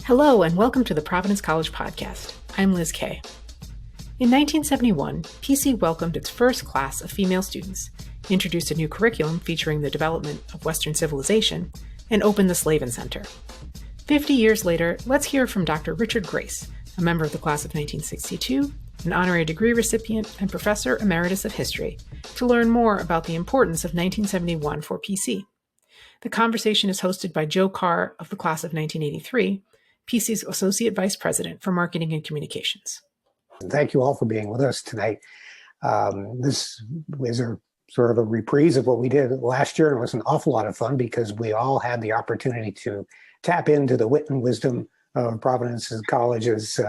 Hello and welcome to the Providence College podcast. I'm Liz Kay. In 1971, PC welcomed its first class of female students, introduced a new curriculum featuring the development of Western civilization, and opened the Slavin Center. 50 years later, let's hear from Dr. Richard Grace, a member of the class of 1962, an honorary degree recipient, and professor emeritus of history, to learn more about the importance of 1971 for PC. The conversation is hosted by Joe Carr of the class of 1983, PC's Associate Vice President for Marketing and Communications. Thank you all for being with us tonight. This is sort of a reprise of what we did last year, and it was an awful lot of fun because we all had the opportunity to tap into the wit and wisdom of Providence College's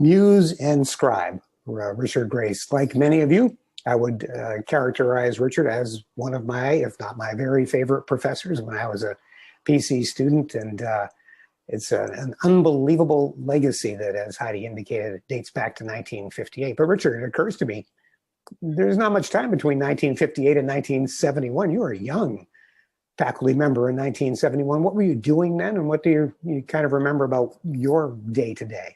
muse and scribe, Richard Grace. Like many of you, I would characterize Richard as one of my, if not my very favorite professors when I was a PC student, and it's an unbelievable legacy that, as Heidi indicated, dates back to 1958. But Richard, it occurs to me, there's not much time between 1958 and 1971. You were a young faculty member in 1971. What were you doing then, and what do you kind of remember about your day-to-day?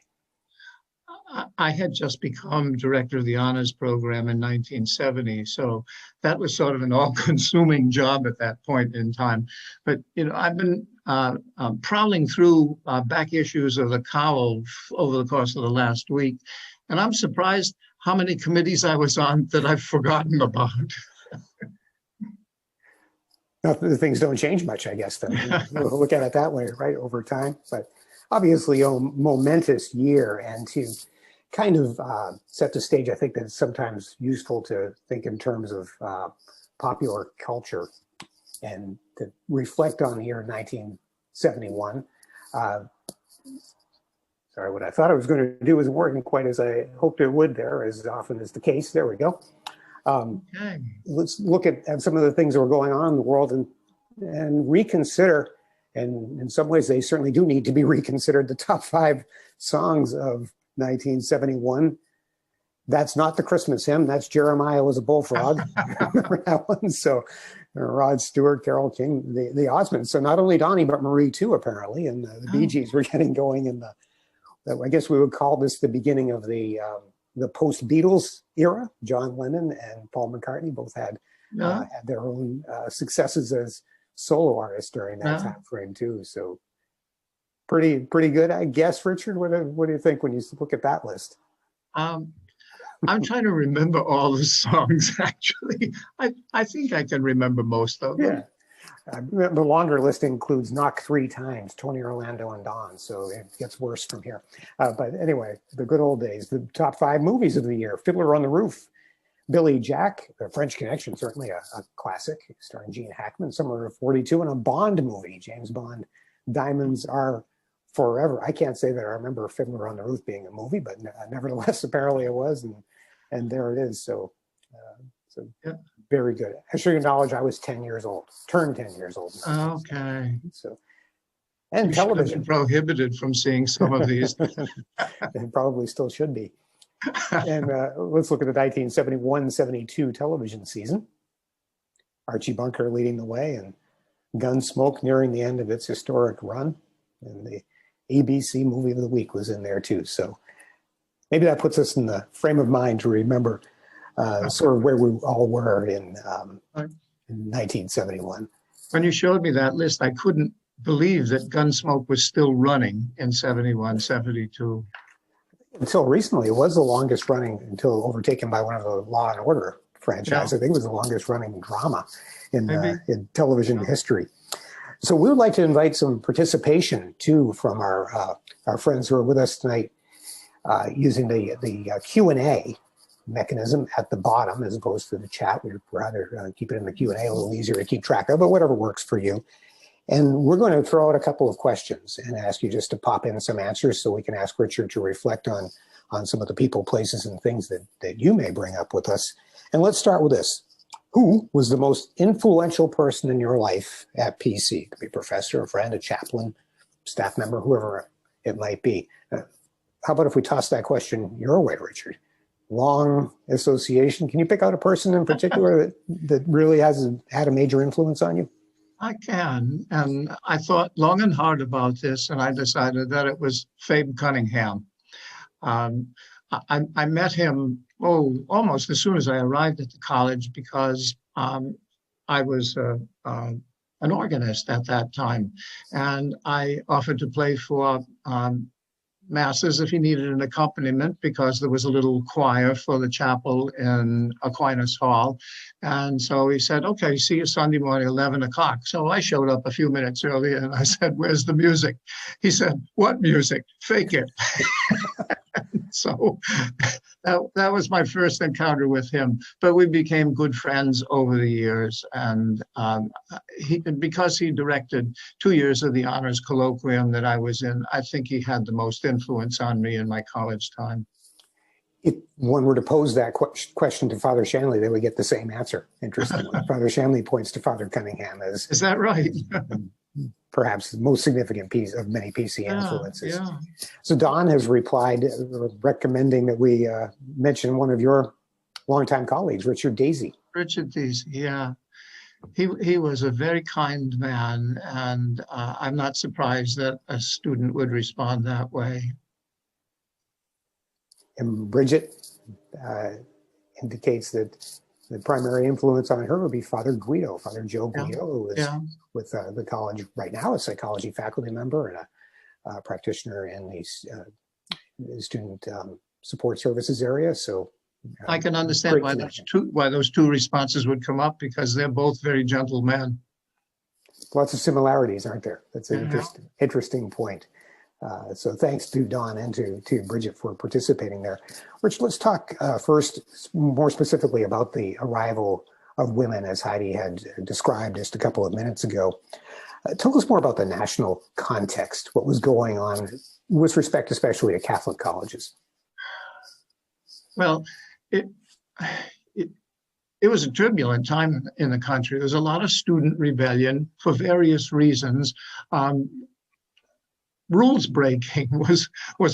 I had just become director of the honors program in 1970, so that was sort of an all-consuming job at that point in time. But I've been prowling through back issues of the Cowl over the course of the last week, and I'm surprised how many committees I was on that I've forgotten about. Now, the things don't change much, I guess, then. We'll look at it that way, right, over time. But obviously, a momentous year, and to kind of set the stage, I think that it's sometimes useful to think in terms of popular culture and to reflect on the year 1971. Sorry, what I thought I was going to do isn't working quite as I hoped it would there, as often is the case. There we go. Okay. Let's look at some of the things that were going on in the world and reconsider, and in some ways they certainly do need to be reconsidered, the top 5 songs of 1971. That's not the Christmas hymn. That's Jeremiah Was a Bullfrog. Remember that one? So Rod Stewart, Carole King, the Osmonds. So not only Donnie, but Marie too, apparently. And the Bee Gees were getting going in I guess we would call this the beginning of the post-Beatles era. John Lennon and Paul McCartney both had their own successes as solo artists during that time frame too. So pretty good, I guess. Richard, what do you think when you look at that list? I'm trying to remember all the songs, actually. I think I can remember most of them. Yeah. The longer list includes Knock 3 Times, Tony Orlando and Dawn, so it gets worse from here. But anyway, the good old days. The top 5 movies of the year: Fiddler on the Roof, Billy Jack, The French Connection, certainly a classic, starring Gene Hackman, Summer of 42, and a Bond movie, James Bond, Diamonds Are Forever. I can't say that I remember Fiddler on the Roof being a movie, but nevertheless, apparently it was, and there it is. So yeah. Very good. I should acknowledge I was 10 years old, turned 10 years old. Okay. So, and you television. Prohibited from seeing some of these. It probably still should be. And let's look at the 1971-72 television season. Archie Bunker leading the way, and Gunsmoke nearing the end of its historic run. And the ABC movie of the week was in there too. So maybe that puts us in the frame of mind to remember sort of where we all were in 1971. When you showed me that list, I couldn't believe that Gunsmoke was still running in 71, 72. Until recently, it was the longest running, until overtaken by one of the Law and Order franchise. Yeah. I think it was the longest running drama in television history. So we would like to invite some participation too from our friends who are with us tonight, using the Q&A mechanism at the bottom as opposed to the chat. We'd rather keep it in the Q&A, a little easier to keep track of, but whatever works for you. And we're going to throw out a couple of questions and ask you just to pop in some answers so we can ask Richard to reflect on some of the people, places, and things that you may bring up with us. And let's start with this. Who was the most influential person in your life at PC? It could be a professor, a friend, a chaplain, staff member, whoever it might be. How about if we toss that question your way, Richard? Long association. Can you pick out a person in particular that really has had a major influence on you? I can. And I thought long and hard about this, and I decided that it was Fabe Cunningham. Um, I met him, almost as soon as I arrived at the college because I was an organist at that time. And I offered to play for masses if he needed an accompaniment because there was a little choir for the chapel in Aquinas Hall. And so he said, okay, see you Sunday morning, 11 o'clock. So I showed up a few minutes earlier and I said, where's the music? He said, what music? Fake it. So that was my first encounter with him. But we became good friends over the years. And because he directed 2 years of the honors colloquium that I was in, I think he had the most influence on me in my college time. If one were to pose that question to Father Shanley, they would get the same answer. Interestingly, Father Shanley points to Father Cunningham as— Is that right? perhaps the most significant piece of many PC influences. Yeah. So Don has replied, recommending that we mention one of your longtime colleagues, Richard Daisy. Richard Daisy, yeah. He was a very kind man, and I'm not surprised that a student would respond that way. And Bridget indicates that the primary influence on her would be Father Guido, Father Joe Guido, who is with the college right now, a psychology faculty member and a practitioner in the student support services area. So I can understand why those two responses would come up, because they're both very gentle men. Lots of similarities, aren't there? That's an interesting point. So thanks to Don and to Bridget for participating there. Rich, let's talk first more specifically about the arrival of women, as Heidi had described just a couple of minutes ago. Tell us more about the national context, what was going on with respect especially to Catholic colleges. Well, it was a turbulent time in the country. There was a lot of student rebellion for various reasons. Rules breaking was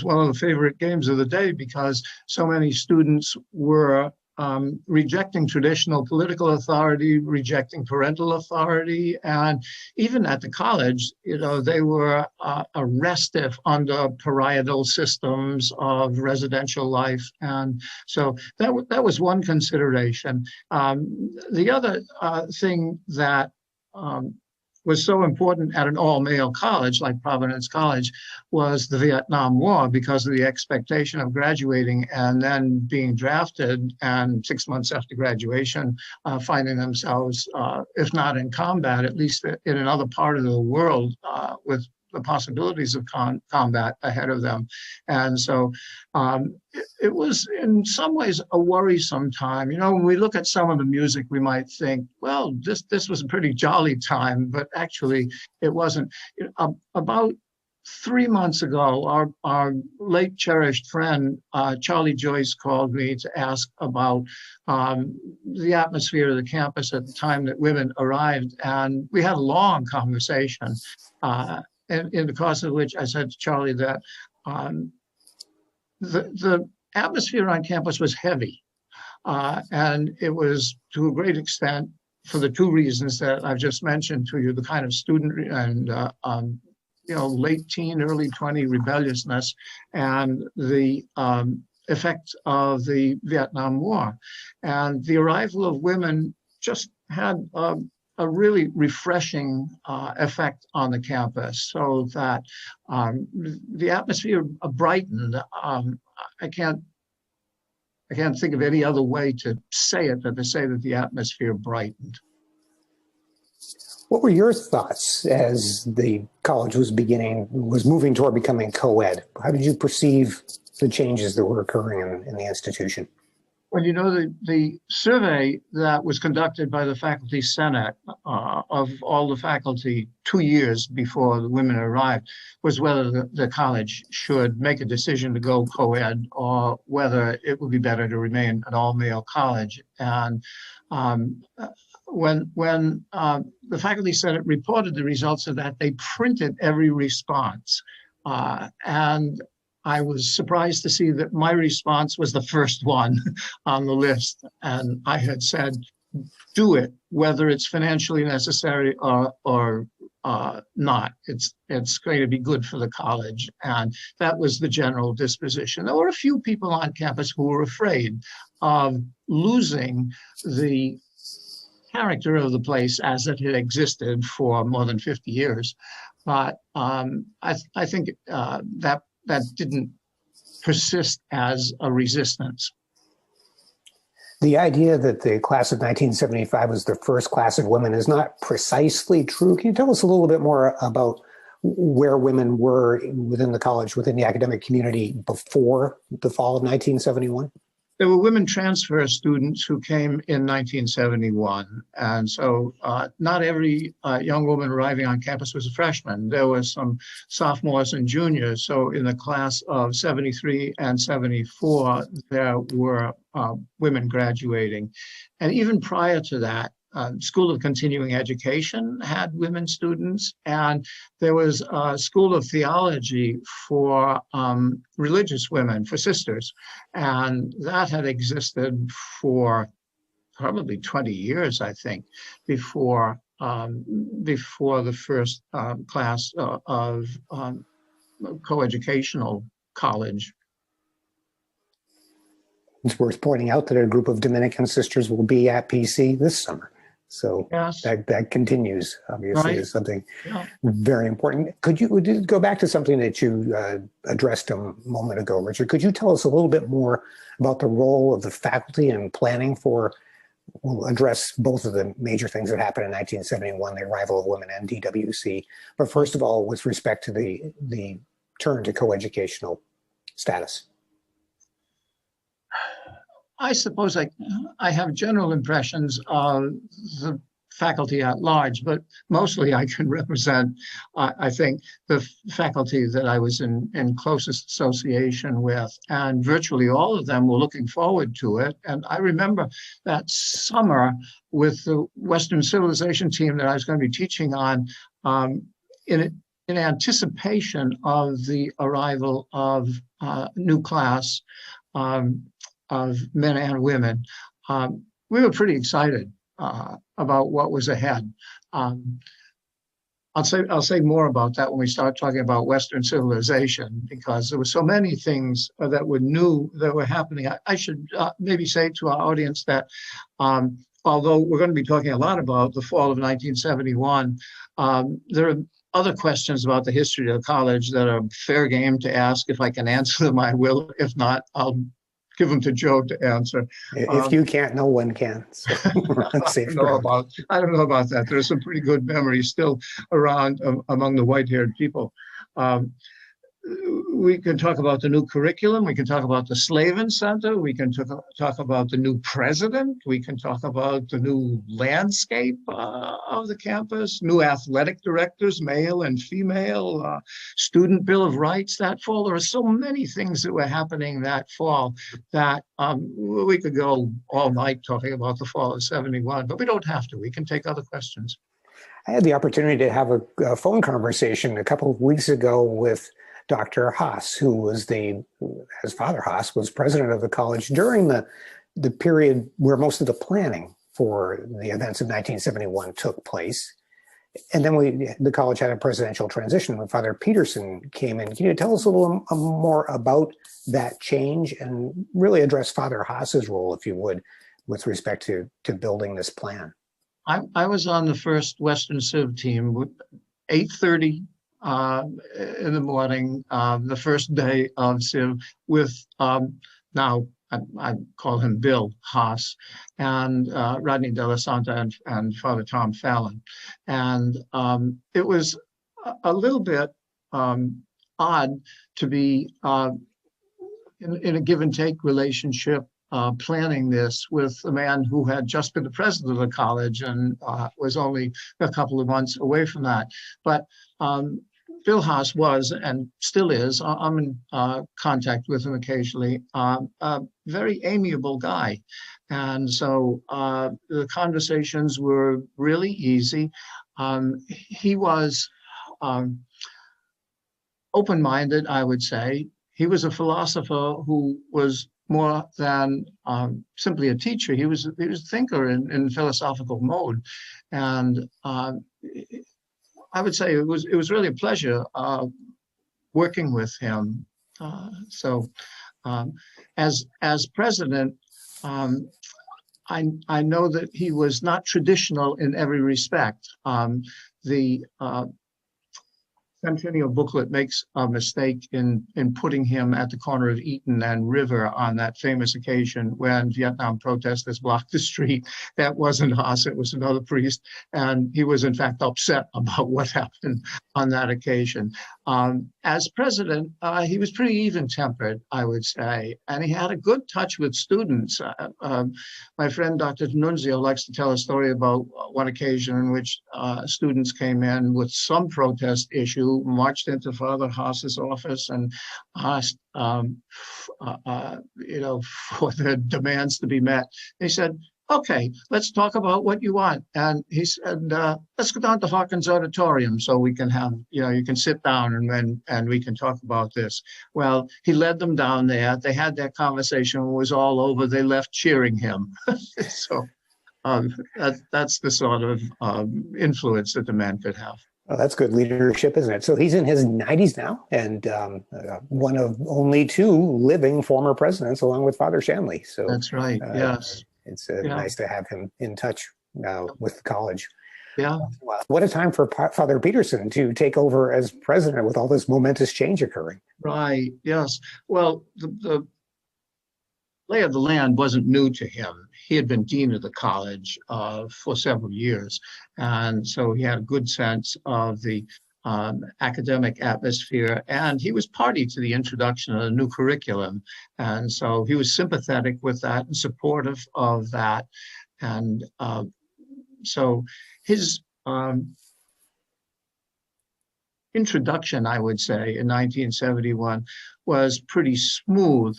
one of the favorite games of the day, because so many students were rejecting traditional political authority, rejecting parental authority, and even at the college, they were restive under parietal systems of residential life, and so that was one consideration. The other thing that was so important at an all-male college like Providence College was the Vietnam War, because of the expectation of graduating and then being drafted, and 6 months after graduation, finding themselves, if not in combat, at least in another part of the world with the possibilities of combat ahead of them. And so it was in some ways a worrisome time. When we look at some of the music, we might think, well, this was a pretty jolly time, but actually it wasn't. About 3 months ago, our late cherished friend, Charlie Joyce, called me to ask about the atmosphere of the campus at the time that women arrived. And we had a long conversation. And in the course of which I said to Charlie that the atmosphere on campus was heavy. And it was, to a great extent, for the two reasons that I've just mentioned to you, the kind of student and late teen, early 20 rebelliousness, and the effect of the Vietnam War. And the arrival of women just had a really refreshing effect on the campus, so that the atmosphere brightened. I can't think of any other way to say it than to say that the atmosphere brightened. What were your thoughts as the college was moving toward becoming co-ed? How did you perceive the changes that were occurring in the institution? Well, the survey that was conducted by the Faculty Senate of all the faculty 2 years before the women arrived was whether the college should make a decision to go co-ed, or whether it would be better to remain an all-male college. And when the Faculty Senate reported the results of that, they printed every response. And I was surprised to see that my response was the first one on the list. And I had said, do it, whether it's financially necessary or not. It's going to be good for the college. And that was the general disposition. There were a few people on campus who were afraid of losing the character of the place as it had existed for more than 50 years. But I think that didn't persist as a resistance. The idea that the class of 1975 was the first class of women is not precisely true. Can you tell us a little bit more about where women were within the college, within the academic community before the fall of 1971? There were women transfer students who came in 1971. And so not every young woman arriving on campus was a freshman. There were some sophomores and juniors. So in the class of 73 and 74, there were women graduating. And even prior to that, School of Continuing Education had women students, and there was a School of Theology for religious women, for sisters, and that had existed for probably 20 years, I think, before the first class of coeducational college. It's worth pointing out that a group of Dominican sisters will be at PC this summer. So yes. that continues, obviously, Right. is something very important. Could you go back to something that you addressed a moment ago, Richard? Could you tell us a little bit more about the role of the faculty in planning for, we'll address both of the major things that happened in 1971, the arrival of women and DWC, but first of all, with respect to the turn to coeducational status? I suppose I have general impressions of the faculty at large, but mostly I can represent, I think, the faculty that I was in closest association with, and virtually all of them were looking forward to it. And I remember that summer with the Western Civilization team that I was going to be teaching on, in anticipation of the arrival of a new class of men and women, we were pretty excited about what was ahead. I'll say more about that when we start talking about Western civilization, because there were so many things that were new that were happening. I should maybe say to our audience that although we're going to be talking a lot about the fall of 1971, there are other questions about the history of the college that are fair game to ask. If I can answer them, I will. If not, I'll give them to Joe to answer. If you can't, no one can. So I don't know about that. There's some pretty good memories still around among the white-haired people. We can talk about the new curriculum. We can talk about the Slavin Center. We can talk about the new president. We can talk about the new landscape of the campus, new athletic directors, male and female, student Bill of Rights that fall. There are so many things that were happening that fall that we could go all night talking about the fall of 71, but we don't have to. We can take other questions. I had the opportunity to have a phone conversation a couple of weeks ago with Dr. Haas, who was his father Haas was president of the college during the period where most of the planning for the events of 1971 took place. And then the college had a presidential transition when Father Peterson came in. Can you tell us a little more about that change and really address Father Haas's role, if you would, with respect to building this plan? I was on the first Western Civ team, 8:30 in the morning, the first day of Civ, with now I call him Bill Haas, and Rodney De La Santa and Father Tom Fallon. And it was a little bit odd to be in a give and take relationship, planning this with a man who had just been the president of the college and was only a couple of months away from that. But Bill Haas was, and still is, I'm in contact with him occasionally, a very amiable guy. And so the conversations were really easy. He was open-minded, I would say. He was a philosopher who was more than simply a teacher. He was a thinker in philosophical mode, and I would say it was really a pleasure working with him. As president, I know that he was not traditional in every respect. The Centennial booklet makes a mistake in putting him at the corner of Eaton and River on that famous occasion when Vietnam protesters blocked the street. That wasn't Haas, it was another priest, and he was in fact upset about what happened on that occasion. As president, he was pretty even-tempered, I would say, and he had a good touch with students. My friend Dr. Nunzio likes to tell a story about one occasion in which students came in with some protest issue, marched into Father Haas's office and asked, for the demands to be met. He said, "Okay, let's talk about what you want." And he said, "Let's go down to Hawkins Auditorium so we can have, you can sit down and we can talk about this." Well, he led them down there. They had that conversation. It was all over. They left cheering him. So that's the sort of influence that the man could have. Well, that's good leadership, isn't it? So he's in his 90s now, and one of only 2 living former presidents, along with Father Shanley. So that's right. Yes, it's nice to have him in touch with the college. Yeah. What a time for Father Peterson to take over as president with all this momentous change occurring. Right. Yes. Well, the lay of the land wasn't new to him. He had been dean of the college for several years, and so he had a good sense of the academic atmosphere, and he was party to the introduction of a new curriculum, and so he was sympathetic with that and supportive of that, and so his introduction, I would say, in 1971 was pretty smooth.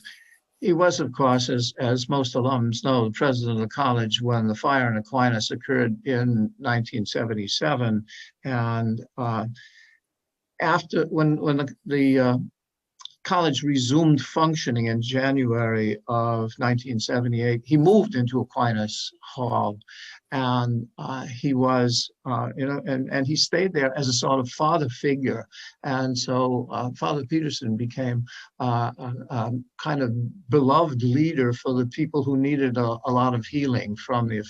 He was, of course, as most alums know, the president of the college when the fire in Aquinas occurred in 1977. And when the college resumed functioning in January of 1978, he moved into Aquinas Hall, and he was, and he stayed there as a sort of father figure. And so Father Peterson became a kind of beloved leader for the people who needed a lot of healing from the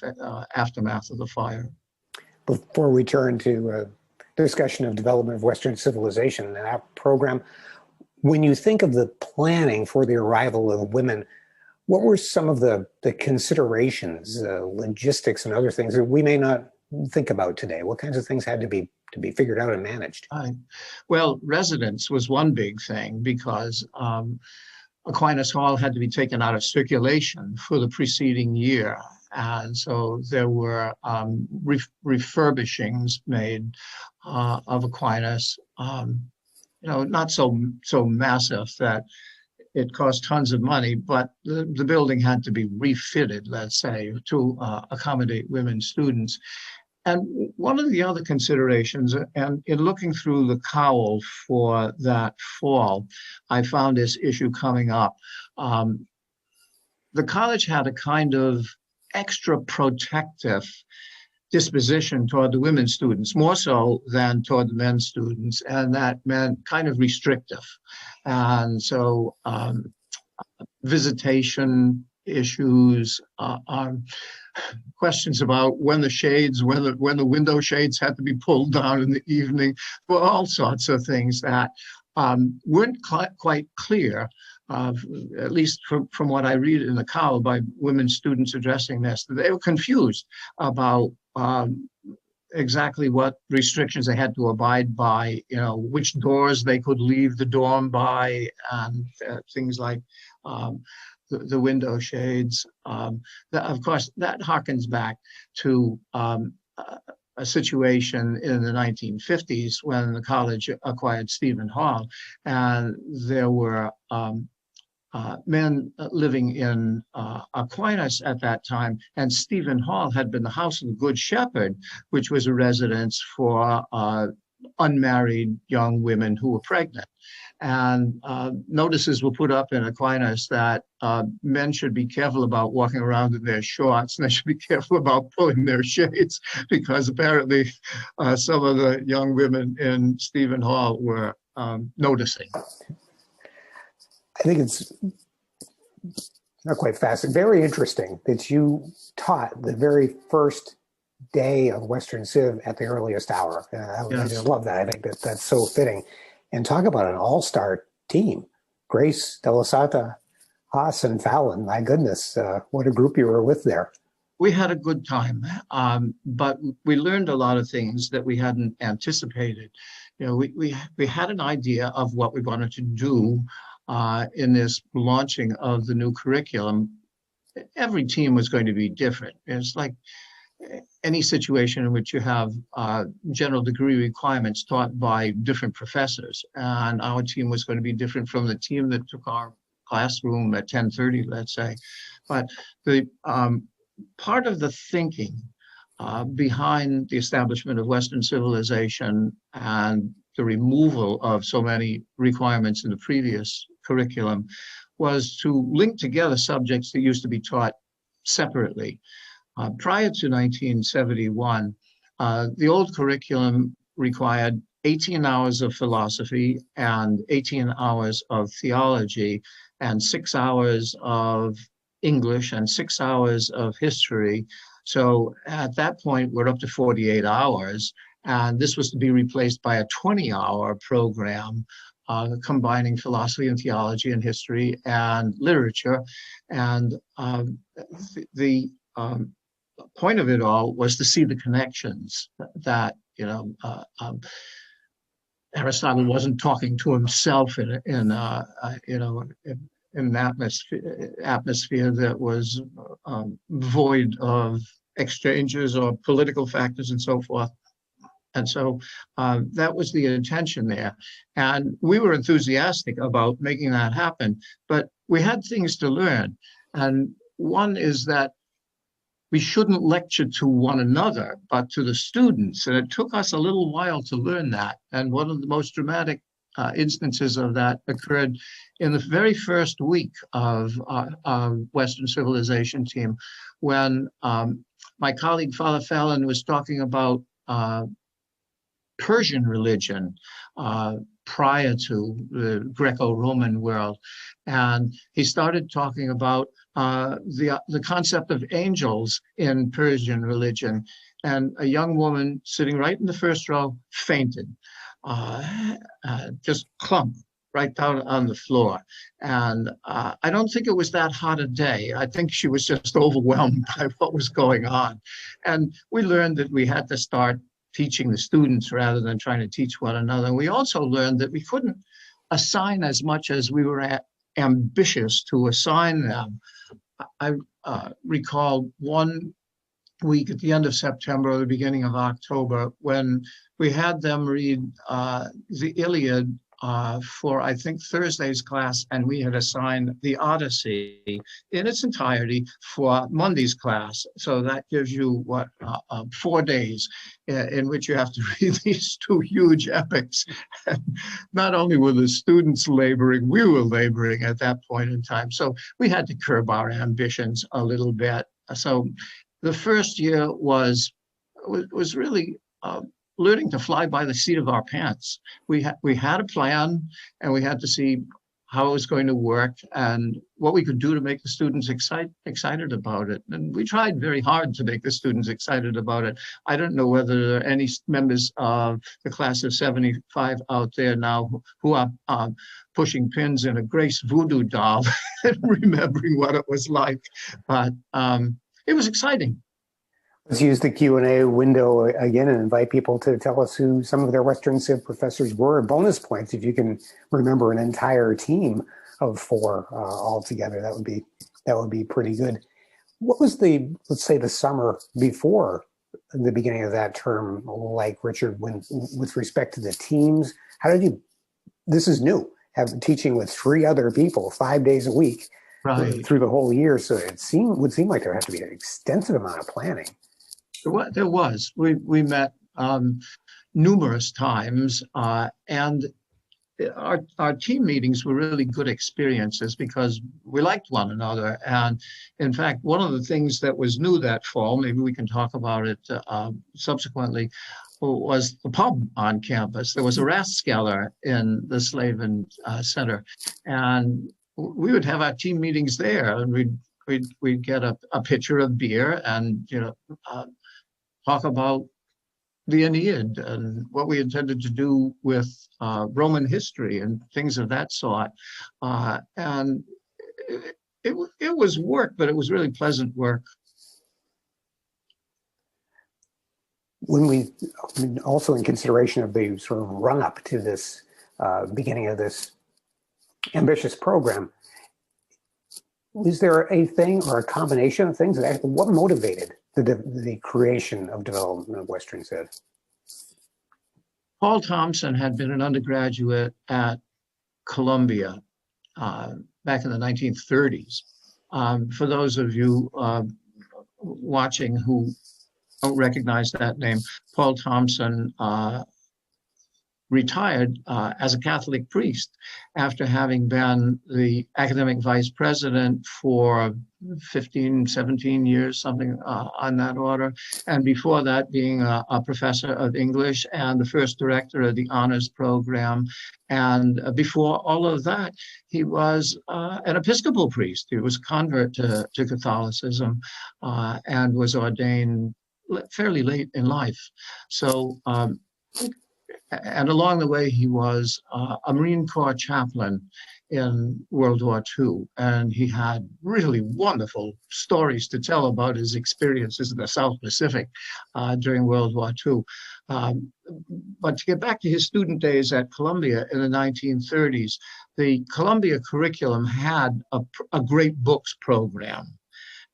aftermath of the fire. Before we turn to discussion of development of Western civilization and our program, when you think of the planning for the arrival of women, what were some of the considerations, logistics and other things that we may not think about today? What kinds of things had to be figured out and managed? Well, residence was one big thing because Aquinas Hall had to be taken out of circulation for the preceding year. And so there were refurbishings made of Aquinas, not so massive that it cost tons of money, but the building had to be refitted, let's say, to accommodate women students. And one of the other considerations, and in looking through the cowl for that fall, I found this issue coming up. The college had a kind of extra protective disposition toward the women students, more so than toward the men students, and that meant kind of restrictive. And so visitation issues, questions about when the window shades had to be pulled down in the evening, well, all sorts of things that weren't quite clear, at least from what I read in the cowl by women students addressing this. They were confused about exactly what restrictions they had to abide by, which doors they could leave the dorm by, and things like the window shades. Of course, that harkens back to a situation in the 1950s when the college acquired Slavin Hall, and there were men living in Aquinas at that time, and Slavin Hall had been the house of the Good Shepherd, which was a residence for unmarried young women who were pregnant. And notices were put up in Aquinas that men should be careful about walking around in their shorts, and they should be careful about pulling their shades, because apparently some of the young women in Slavin Hall were noticing. I think it's not quite fascinating, very interesting that you taught the very first day of Western Civ at the earliest hour. I just love that. I think that's so fitting. And talk about an all-star team. Grace, De La Santa, Haas, and Fallon. My goodness, what a group you were with there. We had a good time, but we learned a lot of things that we hadn't anticipated. You know, we had an idea of what we wanted to do in this launching of the new curriculum. Every team was going to be different. It's like any situation in which you have general degree requirements taught by different professors. And our team was going to be different from the team that took our classroom at 10:30, let's say. But the part of the thinking behind the establishment of Western civilization and the removal of so many requirements in the previous curriculum was to link together subjects that used to be taught separately. Prior to 1971, the old curriculum required 18 hours of philosophy and 18 hours of theology and 6 hours of English and 6 hours of history. So at that point, we're up to 48 hours. And this was to be replaced by a 20-hour program combining philosophy and theology and history and literature. And the point of it all was to see the connections that, Aristotle wasn't talking to himself in an atmosphere that was void of exchanges or political factors and so forth. And so that was the intention there. And we were enthusiastic about making that happen, but we had things to learn. And one is that we shouldn't lecture to one another, but to the students. And it took us a little while to learn that. And one of the most dramatic instances of that occurred in the very first week of our Western Civilization team, when my colleague Father Fallon was talking about Persian religion prior to the Greco-Roman world. And he started talking about the concept of angels in Persian religion. And a young woman sitting right in the first row fainted, just clumped right down on the floor. And I don't think it was that hot a day. I think she was just overwhelmed by what was going on. And we learned that we had to start teaching the students rather than trying to teach one another. And we also learned that we couldn't assign as much as we were ambitious to assign them. I recall one week at the end of September or the beginning of October when we had them read the Iliad for, I think, Thursday's class, and we had assigned the Odyssey in its entirety for Monday's class. So that gives you, 4 days in which you have to read these two huge epics. And not only were the students laboring, we were laboring at that point in time. So we had to curb our ambitions a little bit. So the first year was really learning to fly by the seat of our pants. We had a plan, and we had to see how it was going to work and what we could do to make the students excited about it. And we tried very hard to make the students excited about it. I don't know whether there are any members of the class of 75 out there now who are pushing pins in a Grace voodoo doll and remembering what it was like. But it was exciting. Let's use the Q&A window again and invite people to tell us who some of their Western Civ professors were. Bonus points if you can remember an entire team of 4 altogether. That would be pretty good. What was let's say the summer before the beginning of that term like, Richard, with respect to the teams? How did you? This is new. Teaching with 3 other people 5 days a week, right, through the whole year. So it would seem like there had to be an extensive amount of planning. There was. We met numerous times, and our team meetings were really good experiences because we liked one another. And in fact, one of the things that was new that fall, maybe we can talk about it subsequently, was the pub on campus. There was a Rathskeller in the Slavin Center, and we would have our team meetings there, and we'd get a pitcher of beer and talk about the Aeneid and what we intended to do with Roman history and things of that sort. And it was work, but it was really pleasant work. When also in consideration of the sort of run up to this beginning of this ambitious program, was there a thing or a combination of things that what motivated the creation of development of Western Civ? Paul Thompson had been an undergraduate at Columbia back in the 1930s. For those of you watching who don't recognize that name, Paul Thompson retired as a Catholic priest after having been the academic vice president for 15, 17 years, something on that order. And before that, being a professor of English and the first director of the honors program. And before all of that, he was an Episcopal priest. He was a convert to Catholicism and was ordained fairly late in life. So, and along the way, he was a Marine Corps chaplain in World War II, and he had really wonderful stories to tell about his experiences in the South Pacific during World War II. But to get back to his student days at Columbia in the 1930s, the Columbia curriculum had a great books program,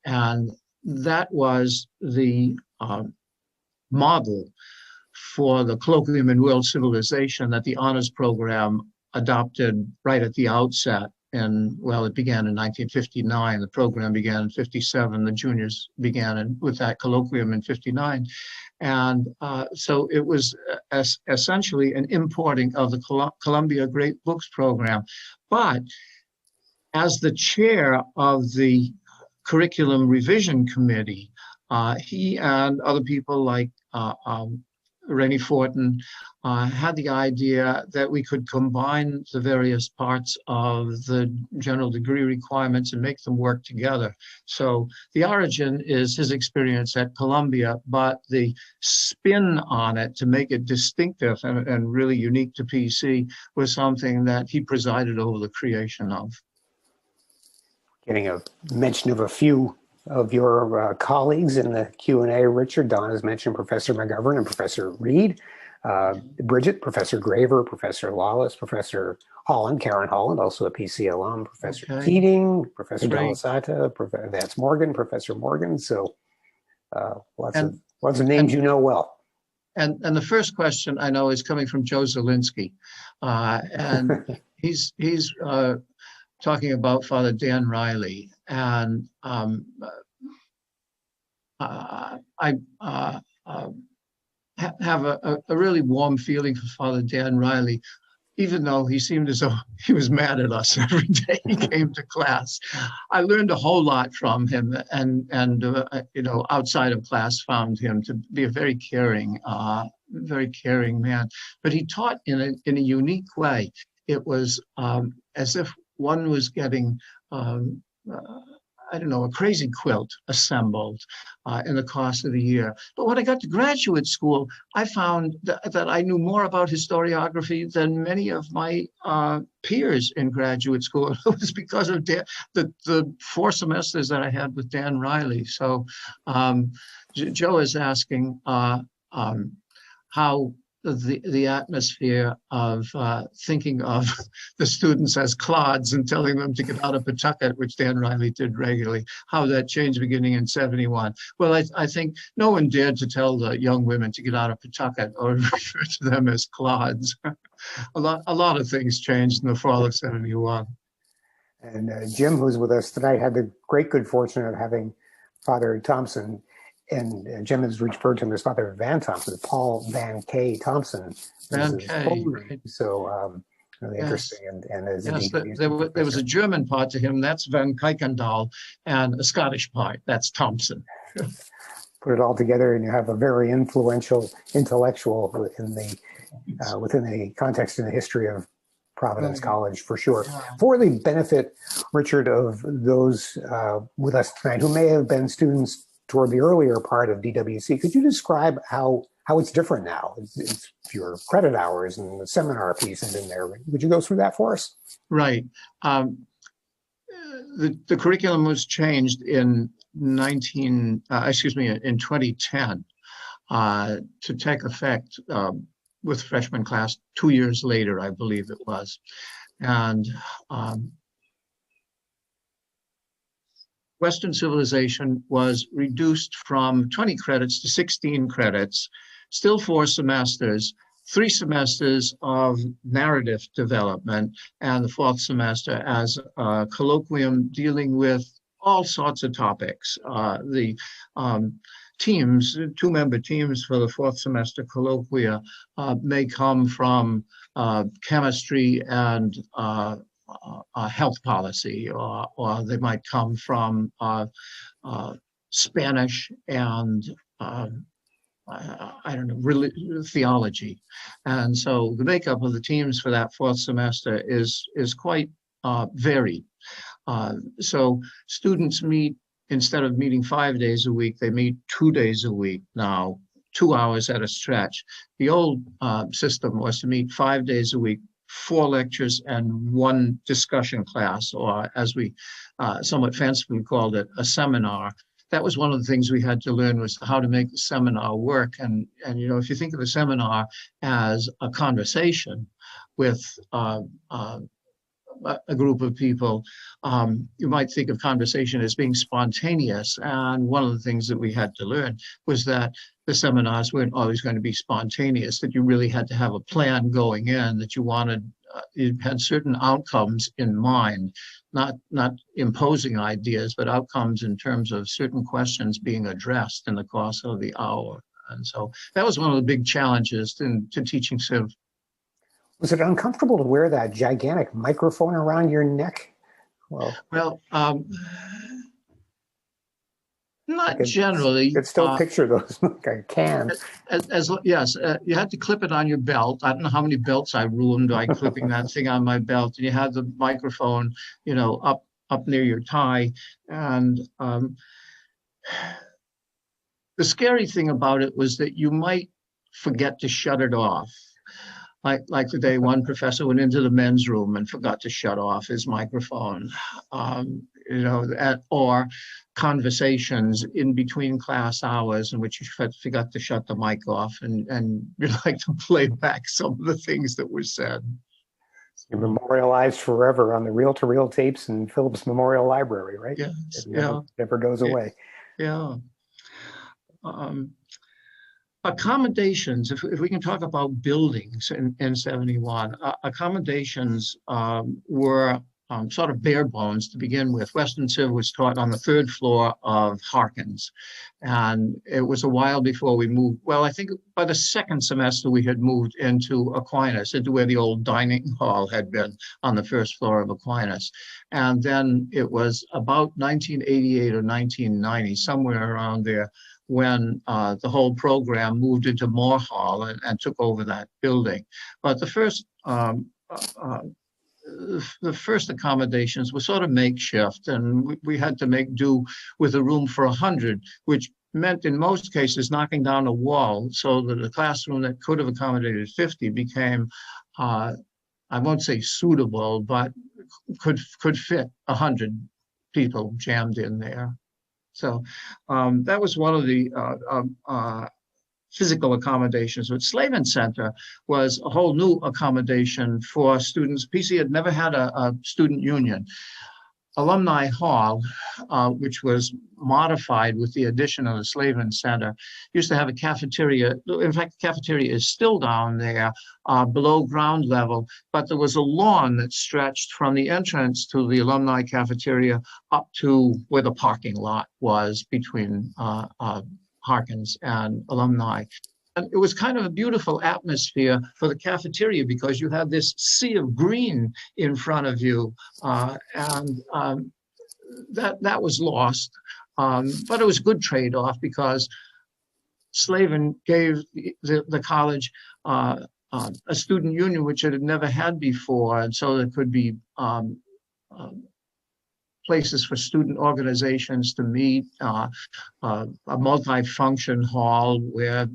and that was the model for the Colloquium in World Civilization that the honors program adopted right at the outset. And well, it began in 1959. The program began in 57. The juniors began with that colloquium in 59. And so it was essentially an importing of the Columbia Great Books program. But as the chair of the curriculum revision committee, he and other people like Rennie Fortin had the idea that we could combine the various parts of the general degree requirements and make them work together. So the origin is his experience at Columbia, but the spin on it to make it distinctive and really unique to PC was something that he presided over the creation of. Getting a mention of a few of your colleagues in the Q&A, Richard. Don has mentioned Professor McGovern and Professor Reed, Bridget, Professor Graver, Professor Lawless, Professor Holland, Karen Holland, also a PC alum, Professor Keating, Professor Delasata, Vance Morgan, Professor Morgan. So lots of names you know well. And the first question I know is coming from Joe Zielinski, and he's talking about Father Dan Riley, and I have a really warm feeling for Father Dan Riley, even though he seemed as though he was mad at us every day he came to class. I learned a whole lot from him, and outside of class found him to be a very caring man. But he taught in a unique way. It was as if one was getting, a crazy quilt assembled in the course of the year. But when I got to graduate school, I found that I knew more about historiography than many of my peers in graduate school. It was because of the 4 semesters that I had with Dan Riley. So Joe is asking how the atmosphere of thinking of the students as clods and telling them to get out of Pawtucket, which Dan Riley did regularly, how that changed beginning in 71. Well, I think no one dared to tell the young women to get out of Pawtucket or refer to them as clods. A lot of things changed in the fall of 71. And Jim, who's with us tonight, had the great good fortune of having Father Thompson and Jim has referred to him as Father Van Thompson, Paul Van K. Thompson. Van K. So really Yes. interesting. And as Yes, there was a German part to him, that's Van Kuykendall, and a Scottish part, that's Thompson. Put it all together, and you have a very influential intellectual within the context and the history of Providence College, for sure. Yeah. For the benefit, Richard, of those with us tonight who may have been students toward the earlier part of DWC, could you describe how it's different now? It's fewer credit hours and the seminar piece is in there. Would you go through that for us? Right. The curriculum was changed in 2010 to take effect with freshman class 2 years later, I believe it was. And Western civilization was reduced from 20 credits to 16 credits, still 4 semesters, 3 semesters of narrative development, and the 4th semester as a colloquium dealing with all sorts of topics. The teams, 2-member teams for the 4th semester colloquia may come from chemistry and health policy, or they might come from Spanish and I don't know, theology. And so the makeup of the teams for that 4th semester is quite varied. So students meet, instead of meeting 5 days a week, they meet 2 days a week now, 2 hours at a stretch. The old system was to meet 5 days a week, 4 lectures and 1 discussion class, or as we somewhat fancifully called it, a seminar. That was one of the things we had to learn, was how to make the seminar work. And you know, if you think of a seminar as a conversation with a group of people, you might think of conversation as being spontaneous. And one of the things that we had to learn was that the seminars weren't always going to be spontaneous, that you really had to have a plan going in, that you had certain outcomes in mind, not imposing ideas, but outcomes in terms of certain questions being addressed in the course of the hour. And so that was one of the big challenges to teaching Civ. Was it uncomfortable to wear that gigantic microphone around your neck? Well, not generally. You could still picture those like a can. Yes, you had to clip it on your belt. I don't know how many belts I ruined by clipping that thing on my belt. And you had the microphone, you know, up near your tie. And the scary thing about it was that you might forget to shut it off. Like the day one professor went into the men's room and forgot to shut off his microphone, you know, or conversations in between class hours in which you forgot to shut the mic off, and you'd like to play back some of the things that were said. You're memorialized forever on the reel-to-reel tapes in Phillips Memorial Library, right? Yes, it never goes away. Yeah. Accommodations, if we can talk about buildings in 71, accommodations were sort of bare bones to begin with. Western Civ was taught on the 3rd floor of Harkins. And it was a while before we moved. Well, I think by the 2nd semester, we had moved into Aquinas, into where the old dining hall had been on the 1st floor of Aquinas. And then it was about 1988 or 1990, somewhere around there, when the whole program moved into Moore Hall and took over that building. But the first accommodations were sort of makeshift, and we had to make do with a room for 100, which meant in most cases knocking down a wall, so that a classroom that could have accommodated 50 became, I won't say suitable, but could fit 100 people jammed in there. So that was one of the physical accommodations. But Slavin Center was a whole new accommodation for students. PC had never had a student union. Alumni Hall, which was modified with the addition of the Slavin Center, used to have a cafeteria. In fact, the cafeteria is still down there below ground level, but there was a lawn that stretched from the entrance to the alumni cafeteria up to where the parking lot was between Harkins and alumni. And it was kind of a beautiful atmosphere for the cafeteria because you had this sea of green in front of you. That was lost. But it was a good trade-off because Slavin gave the college a student union, which it had never had before. And so there could be places for student organizations to meet, a multi-function hall where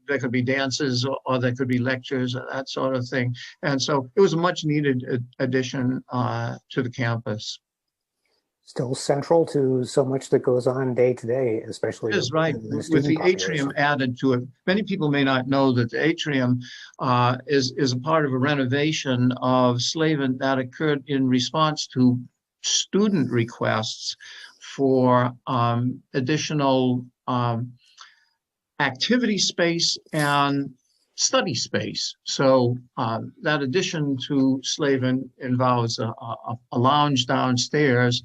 there could be dances or there could be lectures, that sort of thing. And so it was a much needed addition to the campus. Still central to so much that goes on day to day, especially is right. With the atrium added to it. Many people may not know that the atrium is a part of a renovation of Slavin that occurred in response to student requests for additional activity space and study space. So that addition to Slavin involves a lounge downstairs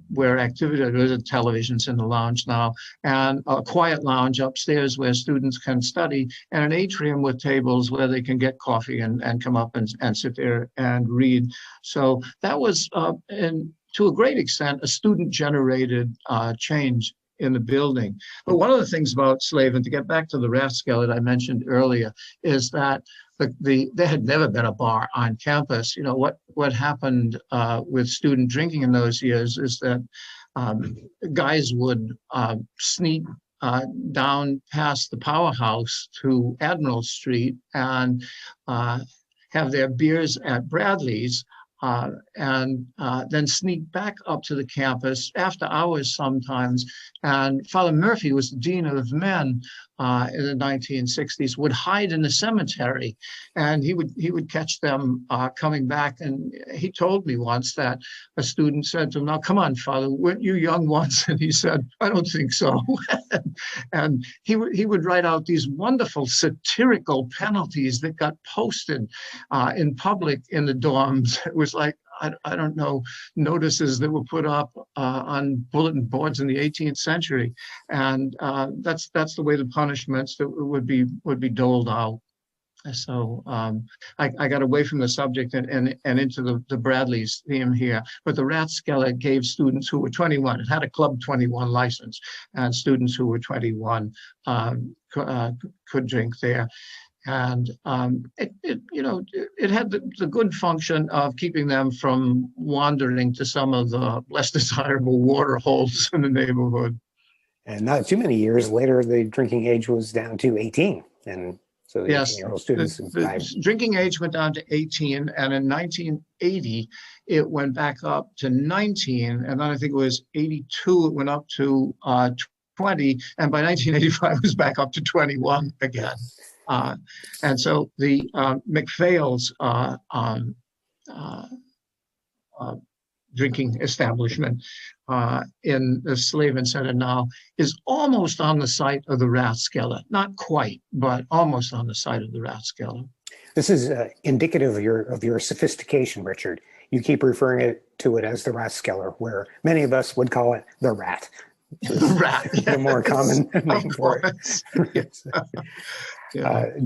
where activity, there's televisions in the lounge now, and a quiet lounge upstairs where students can study, and an atrium with tables where they can get coffee and come up and sit there and read. So that was, to a great extent, a student-generated change in the building. But one of the things about Slavin, to get back to the Rathskeller I mentioned earlier, is that there had never been a bar on campus. You know, what happened with student drinking in those years is that guys would sneak down past the powerhouse to Admiral Street and have their beers at Bradley's, and then sneak back up to the campus after hours sometimes. And Father Murphy was the dean of men in the 1960s, would hide in the cemetery, and he would catch them coming back. And he told me once that a student said to him, "Now, come on, Father, weren't you young once?" And he said, "I don't think so." And he would write out these wonderful satirical penalties that got posted in public in the dorms. It was like, I don't know, notices that were put up on bulletin boards in the 18th century, and that's the way the punishments that would be doled out. So I got away from the subject and into the Bradley's theme here. But the Rathskeller gave students who were 21, it had a Club 21 license, and students who were 21 could drink there. And it had the good function of keeping them from wandering to some of the less desirable water holes in the neighborhood. And not too many years later, the drinking age was down to 18. And so the 18-year-old students. The drinking age went down to 18. And in 1980, it went back up to 19. And then I think it was 82, it went up to 20. And by 1985, it was back up to 21 again. And so the McPhail's drinking establishment in the Slavin Center now is almost on the site of the Rathskeller. Not quite, but almost on the site of the Rathskeller. This is indicative of your sophistication, Richard. You keep referring to it as the Rathskeller, where many of us would call it the Rat. The Rat, the more common name for it. Yes.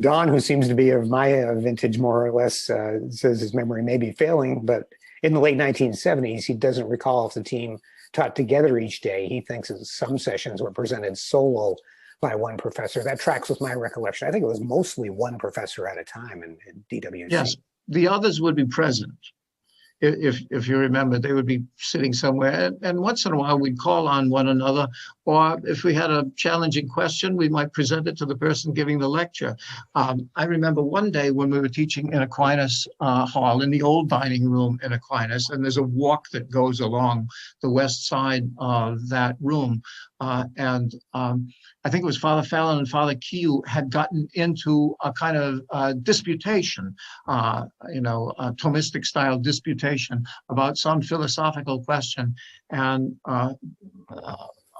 Don, who seems to be of my vintage more or less, says his memory may be failing, but in the late 1970s, he doesn't recall if the team taught together each day. He thinks that some sessions were presented solo by one professor. That tracks with my recollection. I think it was mostly one professor at a time in DWC. Yes, the others would be present. If you remember, they would be sitting somewhere, and once in a while we'd call on one another, or if we had a challenging question, we might present it to the person giving the lecture. I remember one day when we were teaching in Aquinas Hall, in the old dining room in Aquinas, and there's a walk that goes along the west side of that room, and I think it was Father Fallon and Father Kiu had gotten into a kind of disputation, a Thomistic style disputation about some philosophical question. And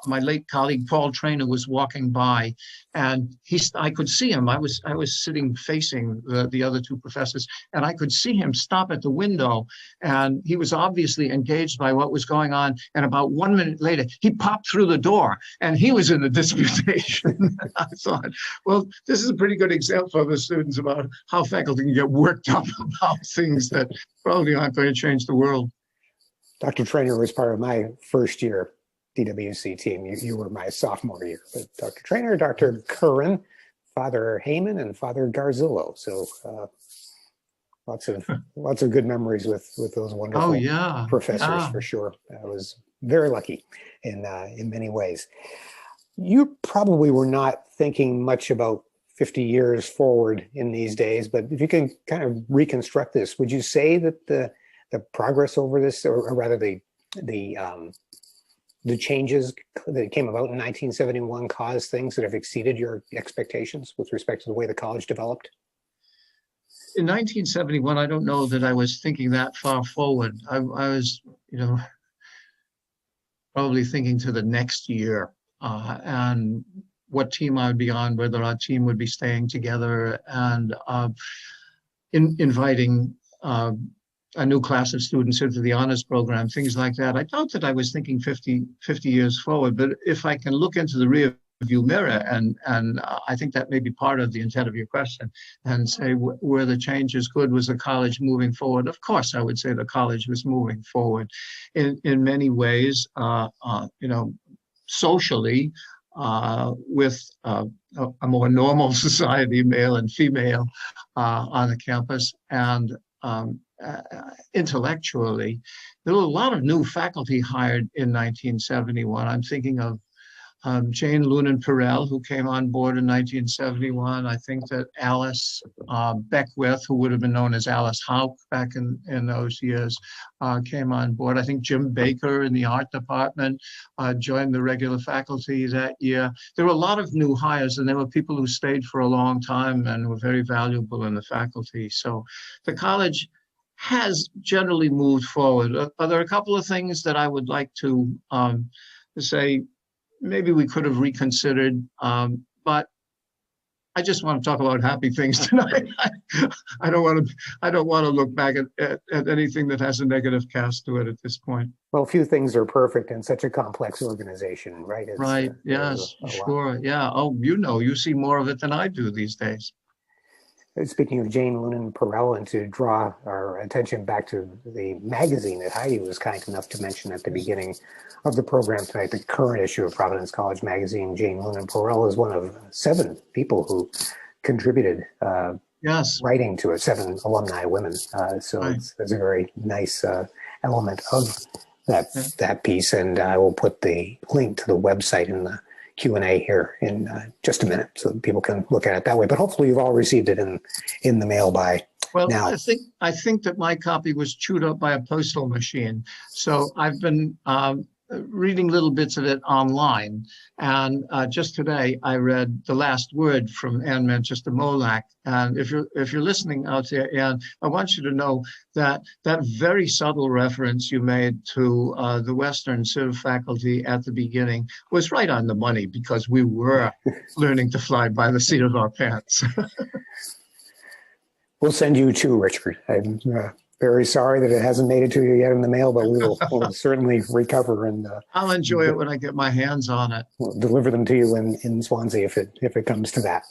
my late colleague Paul Trainer was walking by, and I could see him. I was sitting facing the other two professors, and I could see him stop at the window, and he was obviously engaged by what was going on. And about 1 minute later, he popped through the door, and he was in the disputation. I thought, well, this is a pretty good example for the students about how faculty can get worked up about things that probably aren't going to change the world. Dr. Trainer was part of my first year DWC team. You were my sophomore year. But Dr. Trainer, Dr. Curran, Father Heyman, and Father Garzillo. So lots of good memories with those wonderful professors for sure. I was very lucky in many ways. You probably were not thinking much about 50 years forward in these days, but if you can kind of reconstruct this, would you say that the progress over this, or rather the changes that came about in 1971 caused things that have exceeded your expectations with respect to the way the college developed? In 1971, I don't know that I was thinking that far forward. I was, probably thinking to the next year and what team I would be on, whether our team would be staying together, and inviting a new class of students into the honors program, things like that. I doubt that I was thinking 50 years forward, but if I can look into the rear view mirror, and I think that may be part of the intent of your question, and say where the changes good, was the college moving forward? Of course, I would say the college was moving forward in many ways, socially, with a more normal society, male and female, on the campus, and intellectually. There were a lot of new faculty hired in 1971. I'm thinking of Jane Lunan Perel, who came on board in 1971. I think that Alice Beckwith, who would have been known as Alice Hauk back in those years, came on board. I think Jim Baker in the art department joined the regular faculty that year. There were a lot of new hires, and there were people who stayed for a long time and were very valuable in the faculty. So the college has generally moved forward. There are a couple of things that I would like to say maybe we could have reconsidered, but I just want to talk about happy things tonight. I don't want to look back at anything that has a negative cast to it at this point. Well, few things are perfect in such a complex organization, right? Right. Yes. Sure. Yeah. Oh, you see more of it than I do these days. Speaking of Jane Lunan Perel, and to draw our attention back to the magazine that Heidi was kind enough to mention at the beginning of the program tonight, the current issue of Providence College magazine, Jane Lunan Perel is one of 7 people who contributed writing to it, 7 alumni women. So right. It's a very nice element of that piece. And I will put the link to the website in the Q&A here in just a minute, so that people can look at it that way. But hopefully you've all received it in the mail by now. I think that my copy was chewed up by a postal machine. So I've been reading little bits of it online. And just today, I read The Last Word from Anne Manchester Molac. And if you're listening out there, Anne, I want you to know that that very subtle reference you made to the Western Civ faculty at the beginning was right on the money, because we were learning to fly by the seat of our pants. We'll send you 2, Richard. I'm very sorry that it hasn't made it to you yet in the mail, but we'll certainly recover, and I'll enjoy it when I get my hands on it. We'll deliver them to you in Swansea if it comes to that.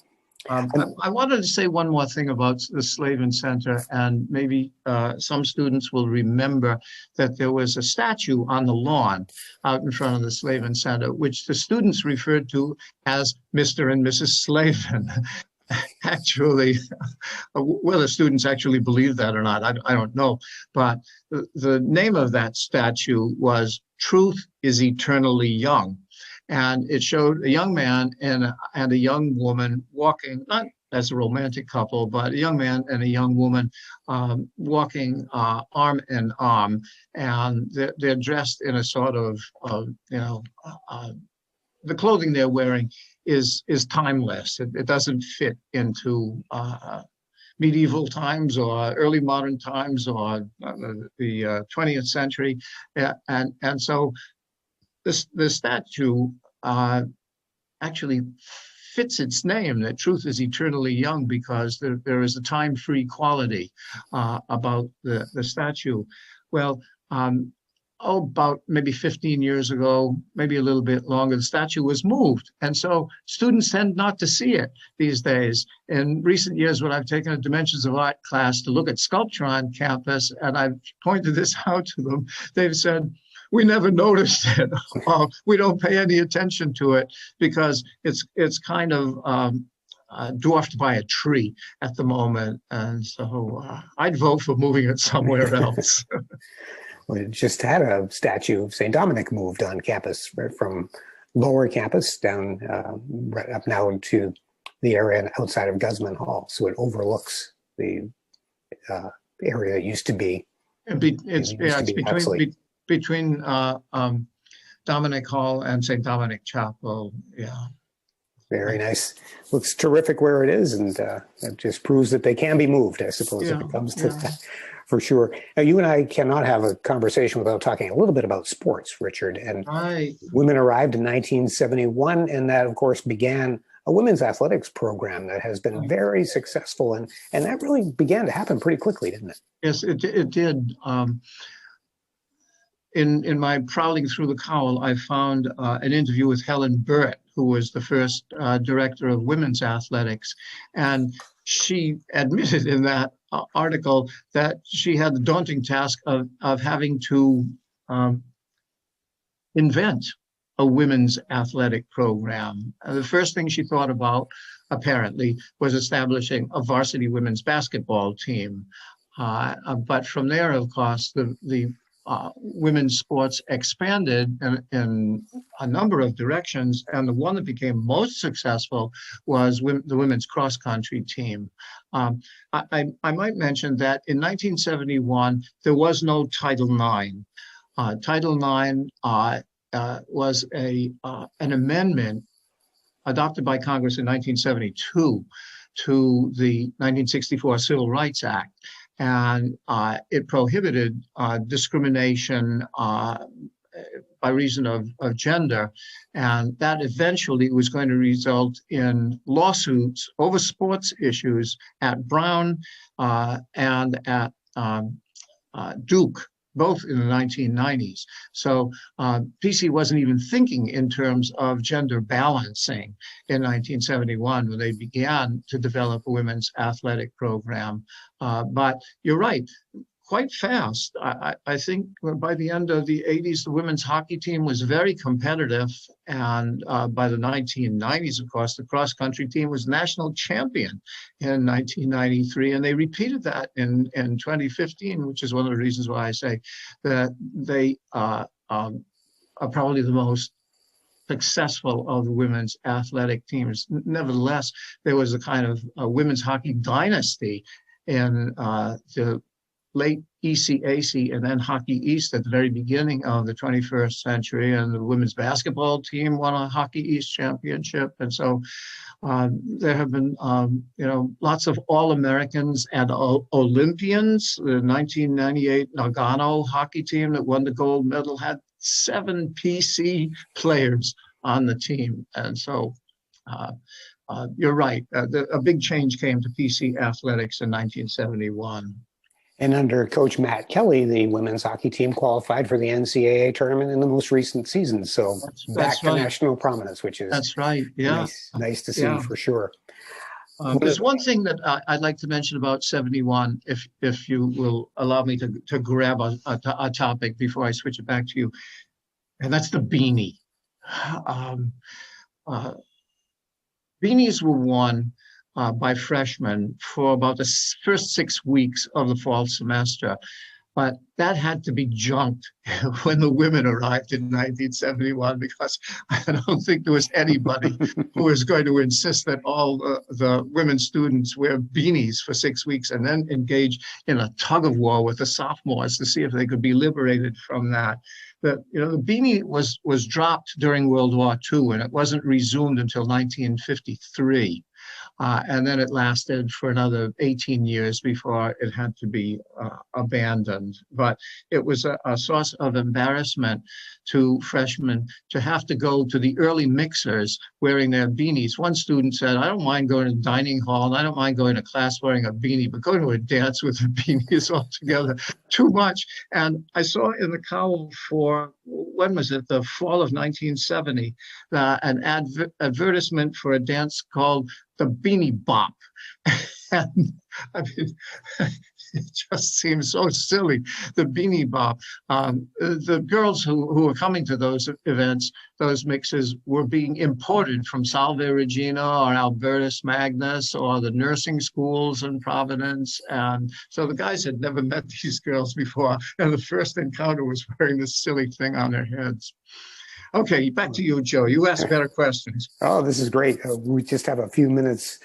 I wanted to say one more thing about the Slavin Center, and maybe some students will remember that there was a statue on the lawn out in front of the Slavin Center, which the students referred to as Mr. and Mrs. Slavin. Actually, whether students actually believe that or not, I don't know. But the name of that statue was Truth is Eternally Young. And it showed a young man and a young woman walking, not as a romantic couple, but a young man and a young woman walking arm in arm. And they're dressed in a sort of the clothing they're wearing is timeless. It doesn't fit into medieval times or early modern times or the 20th century. And so the statue actually fits its name, that truth is eternally young, because there is a time-free quality about the statue. Well, about maybe 15 years ago, maybe a little bit longer, the statue was moved. And so students tend not to see it these days. In recent years, when I've taken a Dimensions of Art class to look at sculpture on campus, and I've pointed this out to them, they've said, we never noticed it. We don't pay any attention to it because it's kind of dwarfed by a tree at the moment. And so I'd vote for moving it somewhere else. We just had a statue of St. Dominic moved on campus, right from lower campus down right up now into the area outside of Guzman Hall. So it overlooks the area it used to be. It's between Dominic Hall and St. Dominic Chapel. Yeah. Very nice. Looks terrific where it is, and it just proves that they can be moved, I suppose, if it comes to that, for sure. Now, you and I cannot have a conversation without talking a little bit about sports, Richard. And women arrived in 1971, and that, of course, began a women's athletics program that has been very successful, and that really began to happen pretty quickly, didn't it? Yes, it did. In my prowling through the cowl, I found an interview with Helen Burt, who was the first director of women's athletics. And she admitted in that article that she had the daunting task of having to invent a women's athletic program. The first thing she thought about, apparently, was establishing a varsity women's basketball team. But from there, of course, the women's sports expanded in a number of directions, and the one that became most successful was the women's cross-country team. I might mention that in 1971, there was no Title IX. Title IX was an amendment adopted by Congress in 1972 to the 1964 Civil Rights Act. And it prohibited discrimination by reason of gender. And that eventually was going to result in lawsuits over sports issues at Brown and at Duke, both in the 1990s. So PC wasn't even thinking in terms of gender balancing in 1971 when they began to develop a women's athletic program. But you're right, quite fast. I think by the end of the 80s, the women's hockey team was very competitive. And by the 1990s, of course, the cross-country team was national champion in 1993. And they repeated that in 2015, which is one of the reasons why I say that they are probably the most successful of the women's athletic teams. Nevertheless, there was a kind of a women's hockey dynasty in the late ECAC and then Hockey East at the very beginning of the 21st century. And the women's basketball team won a Hockey East championship. And so there have been, lots of All-Americans and Olympians. The 1998 Nagano hockey team that won the gold medal had 7 PC players on the team. And so you're right. A big change came to PC athletics in 1971. And under Coach Matt Kelly, the women's hockey team qualified for the NCAA tournament in the most recent season. So back to national prominence, which is nice to see for sure. There's one thing that I'd like to mention about 71, if you will allow me to grab a topic before I switch it back to you, and that's the beanie. Beanies were worn by freshmen for about the first 6 weeks of the fall semester. But that had to be junked when the women arrived in 1971, because I don't think there was anybody who was going to insist that all the women students wear beanies for 6 weeks and then engage in a tug of war with the sophomores to see if they could be liberated from that. The beanie was dropped during World War II, and it wasn't resumed until 1953. And then it lasted for another 18 years before it had to be abandoned. But it was a source of embarrassment to freshmen to have to go to the early mixers wearing their beanies. One student said, I don't mind going to the dining hall, and I don't mind going to class wearing a beanie, but going to a dance with a beanie is altogether too much. And I saw in the column for, when was it, the fall of 1970, an advertisement for a dance called the Beanie Bop. And I mean, it just seems so silly, the Beanie Bop. The girls who were coming to those events, those mixes, were being imported from Salve Regina or Albertus Magnus or the nursing schools in Providence. And so the guys had never met these girls before, and the first encounter was wearing this silly thing on their heads. Okay, back to you, Joe. You ask better questions. Oh, this is great. We just have a few minutes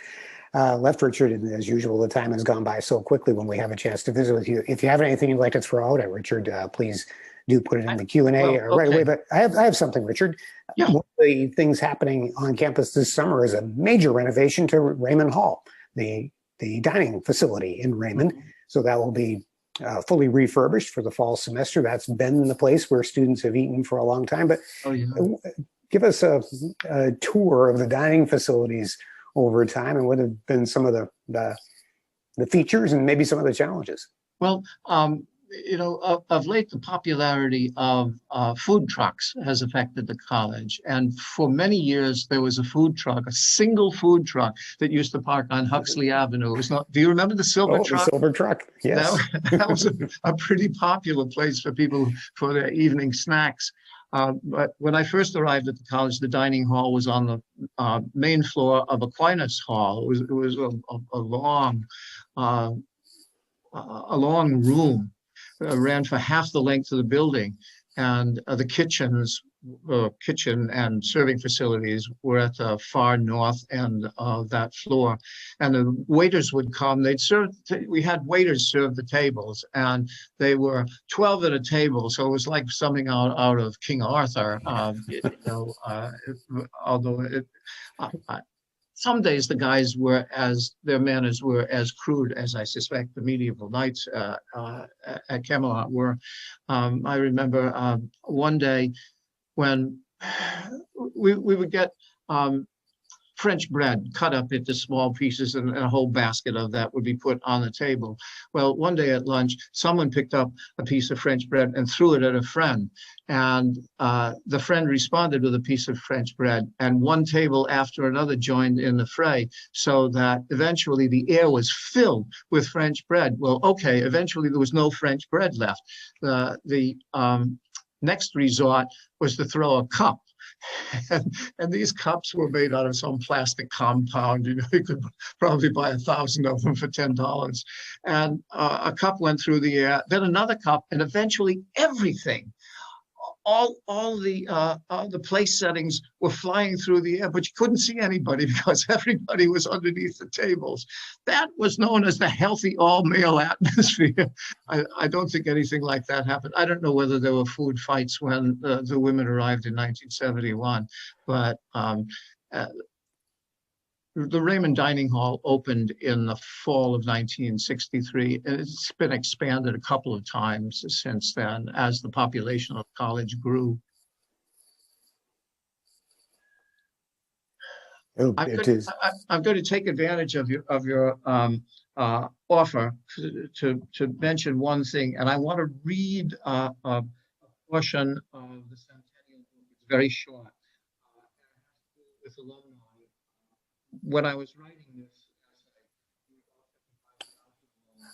left, Richard, and as usual, the time has gone by so quickly when we have a chance to visit with you. If you have anything you'd like to throw out at Richard, please do put it in the Q&A right away. But I have something, Richard. Yeah. One of the things happening on campus this summer is a major renovation to Raymond Hall, the dining facility in Raymond. So that will be fully refurbished for the fall semester. That's been the place where students have eaten for a long time. But give us a tour of the dining facilities over time, and what have been some of the features and maybe some of the challenges? Well, you know, of late, the popularity of food trucks has affected the college. And for many years, there was a food truck, a single food truck that used to park on Huxley Avenue. It was not, do you remember the silver truck? The silver truck, yes. That was a pretty popular place for people for their evening snacks. But when I first arrived at the college, the dining hall was on the main floor of Aquinas Hall. It was a long room. Ran for half the length of the building, and the kitchen and serving facilities were at the far north end of that floor. And the waiters would come, we had waiters serve the tables, and they were 12 at a table. So it was like something out of King Arthur, some days the guys their manners were as crude as I suspect the medieval knights at Camelot were. I remember one day when we would get French bread cut up into small pieces, and a whole basket of that would be put on the table. Well, one day at lunch, someone picked up a piece of French bread and threw it at a friend. And the friend responded with a piece of French bread, and one table after another joined in the fray, so that eventually the air was filled with French bread. Well, okay, eventually there was no French bread left. The next resort was to throw a cup. And these cups were made out of some plastic compound. You know, you could probably buy 1,000 of them for $10. And a cup went through the air, then another cup, and eventually everything. All the place settings were flying through the air, but you couldn't see anybody because everybody was underneath the tables. That was known as the healthy all-male atmosphere. I don't think anything like that happened. I don't know whether there were food fights when the women arrived in 1971, but the Raymond Dining Hall opened in the fall of 1963. It's been expanded a couple of times since then as the population of the college grew. I'm going to take advantage of your offer to mention one thing, and I want to read a portion of the Centennial Book. It's very short. With alumni. When I was writing this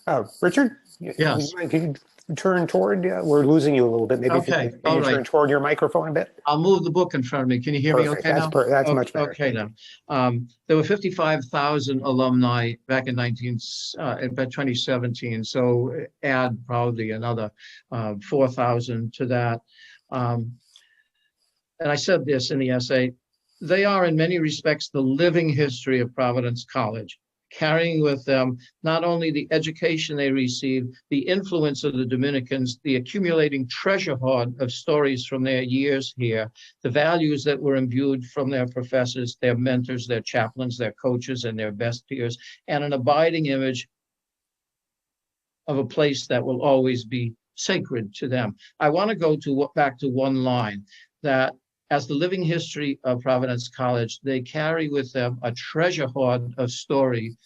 essay, Richard? Yes. Can you turn toward? We're losing you a little bit. Maybe okay. Can you turn toward your microphone a bit? I'll move the book in front of me. Can you hear me okay now? That's much better. Okay now. There were 55,000 alumni back in 2017. So add probably another 4,000 to that. And I said this in the essay. They are in many respects the living history of Providence College. carrying with them not only the education they received, the influence of the Dominicans, the accumulating treasure hoard of stories from their years here, the values that were imbued from their professors, their mentors, their chaplains, their coaches, and their best peers, and an abiding image of a place that will always be sacred to them. I want to go back to one line, that as the living history of Providence College, they carry with them a treasure hoard of stories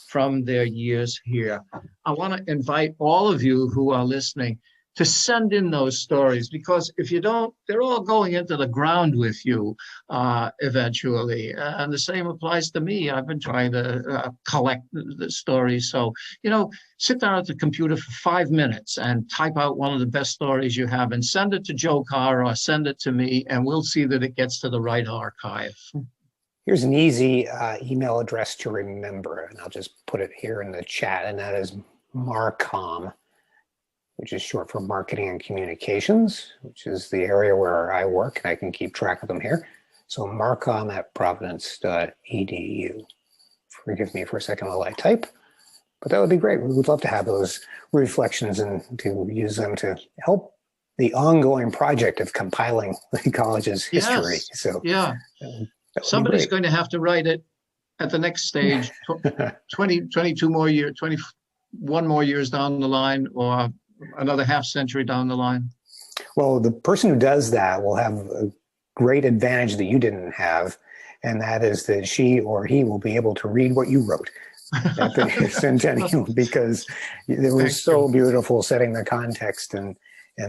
from their years here. I want to invite all of you who are listening to send in those stories, because if you don't, they're all going into the ground with you eventually. And the same applies to me. I've been trying to collect the stories. So, sit down at the computer for 5 minutes and type out one of the best stories you have and send it to Joe Carr or send it to me, and we'll see that it gets to the right archive. Here's an easy email address to remember, and I'll just put it here in the chat, and that is Marcom, which is short for Marketing and Communications, which is the area where I work, and I can keep track of them here. So marcom@providence.edu. Forgive me for a second while I type, but that would be great. We would love to have those reflections and to use them to help the ongoing project of compiling the college's history. Yes. So yeah, somebody's going to have to write it at the next stage, 22 more years, 21 more years down the line, or another half century down the line. Well, the person who does that will have a great advantage that you didn't have, and that is that she or he will be able to read what you wrote at the centennial, because it was so beautiful, setting the context and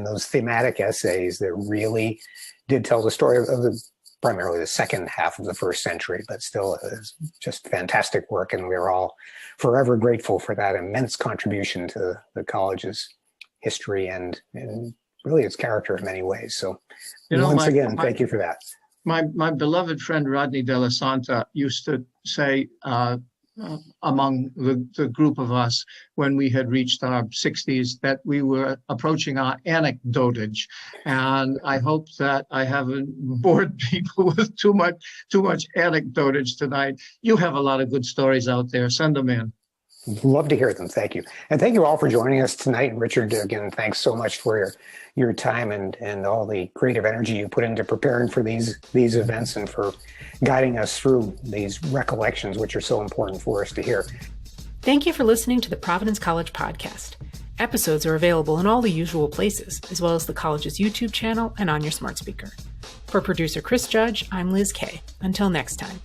those thematic essays that really did tell the story of primarily the second half of the first century, but still it was just fantastic work, and we're all forever grateful for that immense contribution to the college's history and really its character in many ways. So once again, thank you for that. My beloved friend Rodney De La Santa used to say among the group of us when we had reached our 60s that we were approaching our anecdotage, and I hope that I haven't bored people with too much anecdotage tonight. You have a lot of good stories out there. Send them in. Love to hear them. Thank you. And thank you all for joining us tonight. Richard, again, thanks so much for your time and all the creative energy you put into preparing for these events and for guiding us through these recollections, which are so important for us to hear. Thank you for listening to the Providence College podcast. Episodes are available in all the usual places, as well as the college's YouTube channel and on your smart speaker. For producer Chris Judge, I'm Liz Kay. Until next time.